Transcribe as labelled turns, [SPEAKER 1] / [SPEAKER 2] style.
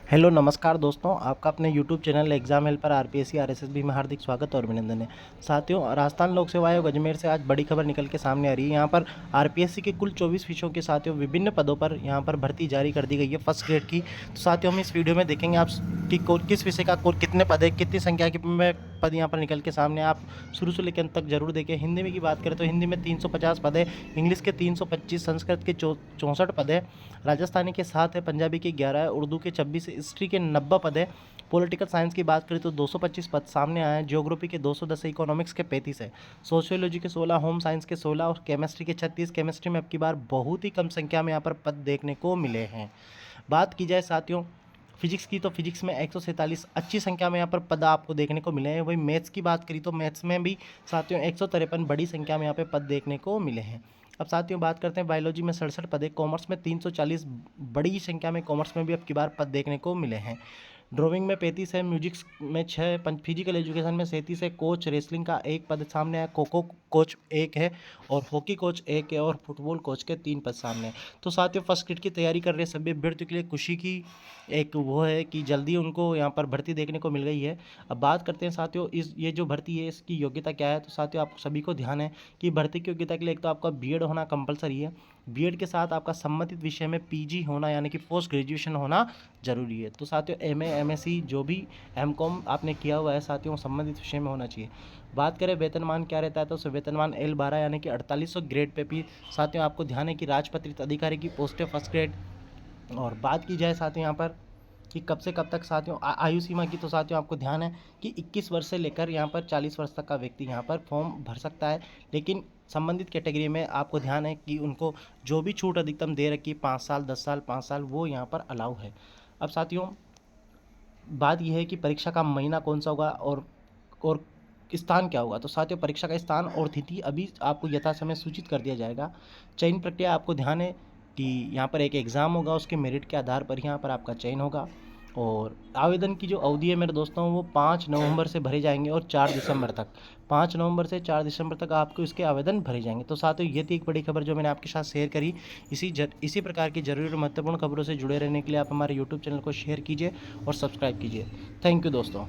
[SPEAKER 1] Hello नमस्कार दोस्तों, आपका अपने YouTube channel exam helper RPSC RSSB में हार्दिक स्वागत और अभिनंदन है। साथियों, राजस्थान लोक सेवा आयोग अजमेर से आज बड़ी खबर निकल के सामने आ रही है। यहाँ पर आरपीएससी के कुल 24 विषयों के साथियों विभिन्न पदों पर यहाँ पर भर्ती जारी कर दी गई है फर्स्ट ग्रेड की। तो साथियों, हम इस वीडियो में देखेंगे आप कि किस विषय का कितने पद है, कितनी संख्या के में पद यहाँ पर निकल के सामने। आप शुरू से लेकर अंत तक जरूर देखें। हिंदी में की बात करें तो हिंदी में 350 पद है, इंग्लिश के 325, संस्कृत के 64 पद है, राजस्थानी के 7 है, पंजाबी के 11 है, उर्दू के 26 है, हिस्ट्री के 90 पद है। पॉलिटिकल साइंस की बात करें तो 225 पद सामने आए हैं, ज्योग्राफी के 210 है, इकोनॉमिक्स के 35 है, सोशियोलॉजी के 16, होम साइंस के 16 और केमिस्ट्री के 36। केमिस्ट्री में अब की बार बहुत ही कम संख्या में यहाँ पर पद देखने को मिले हैं। बात की जाए साथियों फिजिक्स की, तो फिजिक्स में 147 अच्छी संख्या में यहाँ पर पद आपको देखने को मिले हैं। वही मैथ्स की बात करी तो मैथ्स में भी साथियों 153 बड़ी संख्या में यहाँ पे पद देखने को मिले हैं। अब साथियों बात करते हैं बायोलॉजी में 67 पद है, कॉमर्स में 340 बड़ी संख्या में कॉमर्स में भी अब की बार पद देखने को मिले हैं। ड्राइंग में 35 है, म्यूजिक्स में 6, फिजिकल एजुकेशन में 37 है, कोच रेसलिंग का 1 पद सामने है, खो खो कोच 1 है और हॉकी कोच 1 है और फुटबॉल कोच के 3 पद सामने हैं। तो साथियों फर्स्ट ग्रेड की तैयारी कर रहे सभी अभ्यर्थियों के लिए खुशी की एक वो है कि जल्दी उनको यहाँ पर भर्ती देखने को मिल गई है। अब बात करते हैं साथियों ये जो भर्ती है इसकी योग्यता क्या है। तो साथियों आप सभी को ध्यान है कि भर्ती की योग्यता के लिए एक तो आपका बीएड होना कंपलसरी है, बीएड के साथ आपका संबंधित विषय में पीजी होना यानी कि पोस्ट ग्रेजुएशन होना जरूरी है। तो साथियों एमए एमएससी जो भी एमकॉम आपने किया हुआ है साथियों संबंधित विषय में होना चाहिए। बात करें वेतनमान क्या रहता है तो वेतनमान L12 यानी कि 4800 ग्रेड पे भी साथियों आपको ध्यान है कि राजपत्रित अधिकारी की पोस्ट है फर्स्ट ग्रेड। और बात की जाए साथियों यहाँ पर कि कब से कब तक साथियों आयु सीमा की, तो साथियों आपको ध्यान है कि 21 वर्ष से लेकर यहाँ पर 40 वर्ष तक का व्यक्ति यहाँ पर फॉर्म भर सकता है। लेकिन संबंधित कैटेगरी में आपको ध्यान है कि उनको जो भी छूट अधिकतम दे रखी 5 साल 10 साल 5 साल वो यहाँ पर अलाउ है। अब साथियों बात यह है कि परीक्षा का महीना कौन सा होगा और स्थान क्या होगा। तो साथियों परीक्षा का स्थान और तिथि अभी आपको यथासमय सूचित कर दिया जाएगा। चयन प्रक्रिया आपको ध्यान है कि यहाँ पर एक एग्ज़ाम होगा, उसके मेरिट के आधार पर यहाँ पर आपका चयन होगा। और आवेदन की जो अवधि है मेरे दोस्तों वो 5 नवंबर से भरे जाएंगे और 4 दिसंबर तक, 5 नवंबर से 4 दिसंबर तक आपको इसके आवेदन भरे जाएंगे। तो साथियों ये थी एक बड़ी खबर जो मैंने आपके साथ शेयर करी। इसी प्रकार की जरूरी और महत्वपूर्ण खबरों से जुड़े रहने के लिए आप हमारे यूट्यूब चैनल को शेयर कीजिए और सब्सक्राइब कीजिए। थैंक यू दोस्तों।